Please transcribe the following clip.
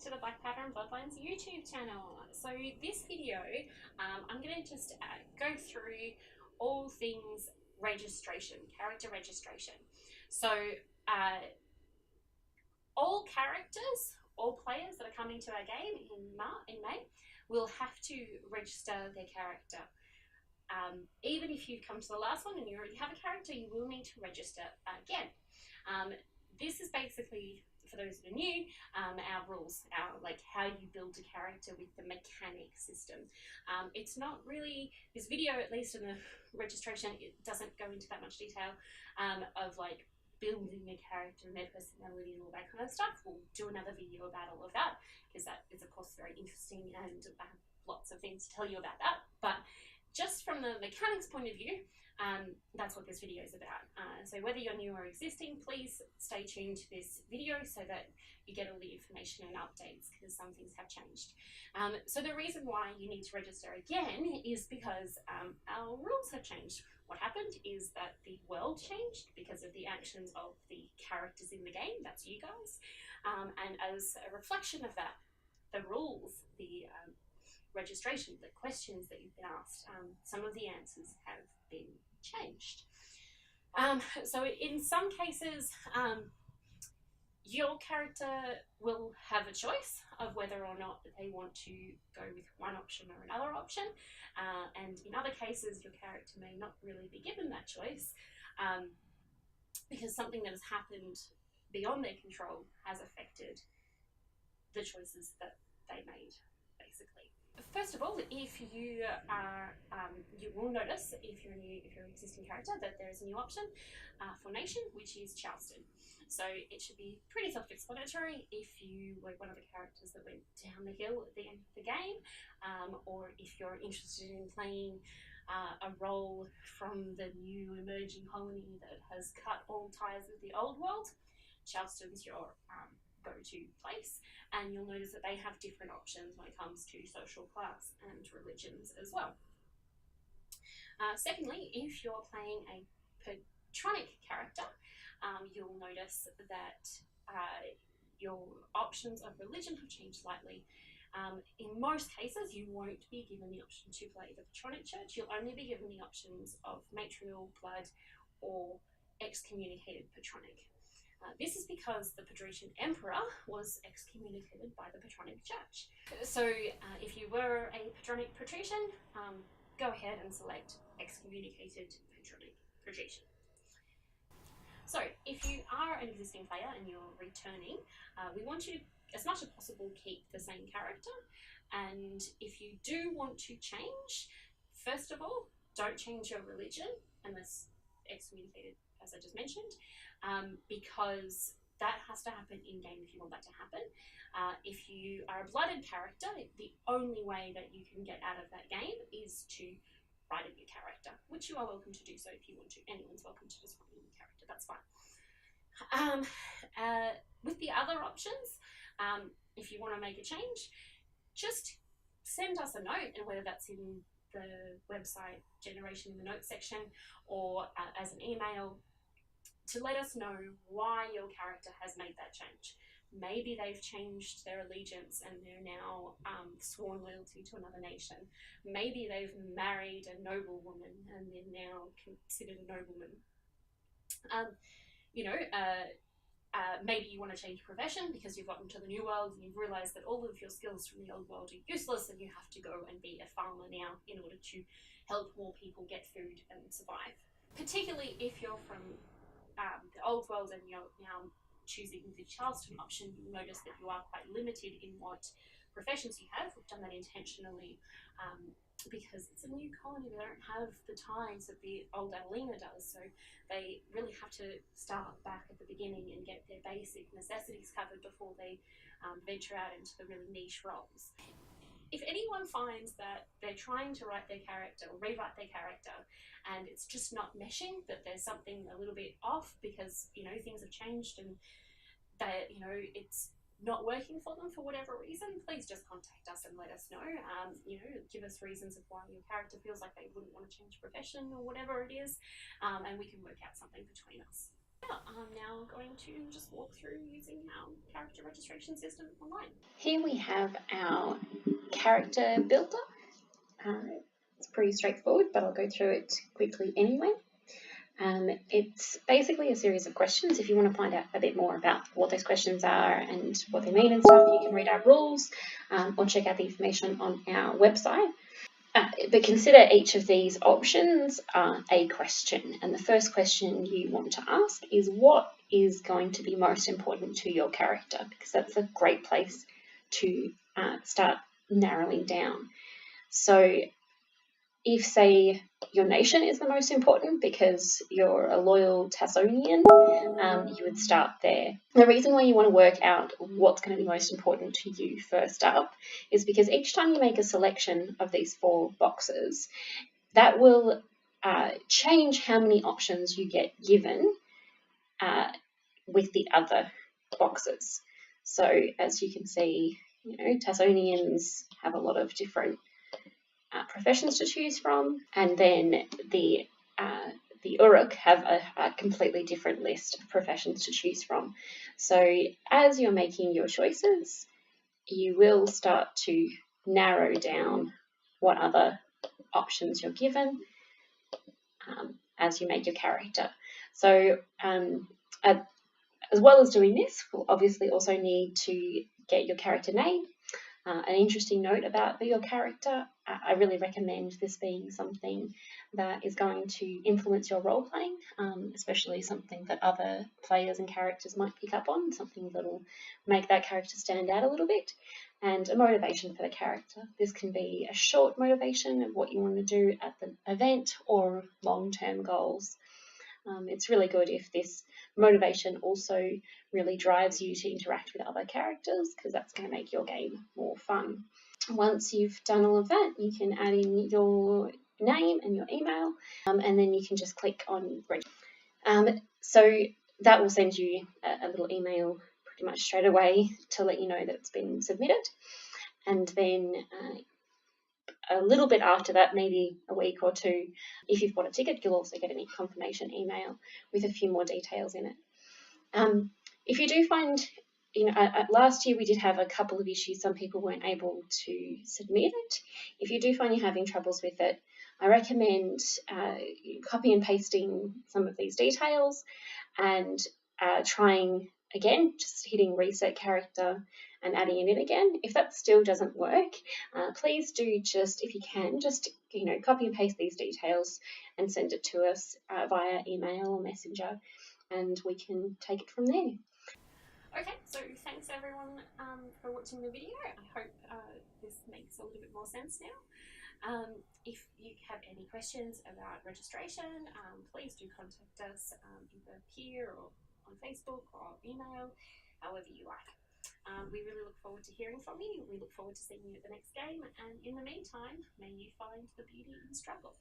to the Blackpowder and Bloodlines YouTube channel. So this video, I'm going to just go through all things registration, character registration. So all characters, all players that are coming to our game in May will have to register their character. Even if you've come to the last one and you already have a character, you will need to register again. This is basically, for those that are new, our rules, like how you build a character with the mechanic system. It's not really, this video, at least in the registration, it doesn't go into that much detail of like building a character and their personality and all that kind of stuff. We'll do another video about all of that, because that is of course very interesting and lots of things to tell you about that. But just from the mechanics point of view, that's what this video is about. So whether you're new or existing, please stay tuned to this video so that you get all the information and updates, because some things have changed. So the reason why you need to register again is because our rules have changed. What happened is that the world changed because of the actions of the characters in the game, that's you guys. And as a reflection of that, the rules, the registration, the questions that you've been asked, some of the answers have been changed. So in some cases, your character will have a choice of whether or not they want to go with one option or another option, and in other cases your character may not really be given that choice, because something that has happened beyond their control has affected the choices that they made, basically. First of all, if you are, you will notice if you're an existing character that there is a new option for nation, which is Charleston. So it should be pretty self-explanatory if you were one of the characters that went down the hill at the end of the game, or if you're interested in playing a role from the new emerging colony that has cut all ties with the old world, Charleston's your go-to place. And you'll notice that they have different options when it comes to social class and religions as well. Secondly, if you're playing a patronic character, you'll notice that your options of religion have changed slightly. In most cases, you won't be given the option to play the patronic church. You'll only be given the options of matriarchal, blood, or excommunicated patronic. This is because the Patrician Emperor was excommunicated by the Patronic Church. So if you were a Patronic Patrician, go ahead and select excommunicated Patronic Patrician. So if you are an existing player and you're returning, we want you to, as much as possible, keep the same character. And if you do want to change, first of all, don't change your religion unless excommunicated, as I just mentioned, because that has to happen in-game if you want that to happen. If you are a blooded character, the only way that you can get out of that game is to write a new character, which you are welcome to do so if you want to. Anyone's welcome to just write a new character, that's fine. With the other options, if you want to make a change, just send us a note, and whether that's in the website generation in the notes section or as an email, to let us know why your character has made that change. Maybe they've changed their allegiance and they're now sworn loyalty to another nation. Maybe they've married a noblewoman and they're now considered a nobleman. Maybe you want to change profession because you've gotten to the new world and you've realised that all of your skills from the old world are useless and you have to go and be a farmer now in order to help more people get food and survive. Particularly if you're from the old world and you're now choosing the Charleston option, you'll notice that you are quite limited in what professions you have. We've done that intentionally because it's a new colony. They don't have the ties that the old Adelina does, so they really have to start back at the beginning and get their basic necessities covered before they venture out into the really niche roles. If anyone finds that they're trying to write their character or rewrite their character and it's just not meshing, that there's something a little bit off because, you know, things have changed and that, you know, it's not working for them for whatever reason, please just contact us and let us know. Give us reasons of why your character feels like they wouldn't want to change profession or whatever it is, and we can work out something between us. I'm now going to just walk through using our character registration system online. Here we have our character builder. It's pretty straightforward, but I'll go through it quickly anyway. It's basically a series of questions. If you want to find out a bit more about what those questions are and what they mean and stuff, you can read our rules or check out the information on our website. But consider each of these options a question. And the first question you want to ask is, what is going to be most important to your character? Because that's a great place to start narrowing down. So if, say, your nation is the most important because you're a loyal Tasonian, you would start there. The reason why you want to work out what's going to be most important to you first up is because each time you make a selection of these 4 boxes, that will change how many options you get given with the other boxes. So as you can see, Tasonians have a lot of different professions to choose from, and then the Uruk have a completely different list of professions to choose from. So as you're making your choices, you will start to narrow down what other options you're given as you make your character. So as well as doing this, we'll obviously also need to get your character name. An interesting note about your character, I really recommend this being something that is going to influence your role playing, especially something that other players and characters might pick up on, something that will make that character stand out a little bit, and a motivation for the character. This can be a short motivation of what you want to do at the event or long-term goals. It's really good if this motivation also really drives you to interact with other characters, because that's going to make your game more fun. Once you've done all of that, you can add in your name and your email, and then you can just click on register. So that will send you a little email pretty much straight away to let you know that it's been submitted. And then a little bit after that, maybe a week or 2, if you've bought a ticket, you'll also get a confirmation email with a few more details in it. If you do find, last year we did have a couple of issues. Some people weren't able to submit it. If you do find you're having troubles with it, I recommend copy and pasting some of these details and trying again, just hitting reset character and adding it in again. If that still doesn't work, please do just, if you can, just copy and paste these details and send it to us via email or messenger, and we can take it from there. Okay, so thanks everyone for watching the video. I hope this makes a little bit more sense now. If you have any questions about registration, please do contact us either here or on Facebook or email, however you like. We really look forward to hearing from you. We look forward to seeing you at the next game, and in the meantime, may you find the beauty in struggle.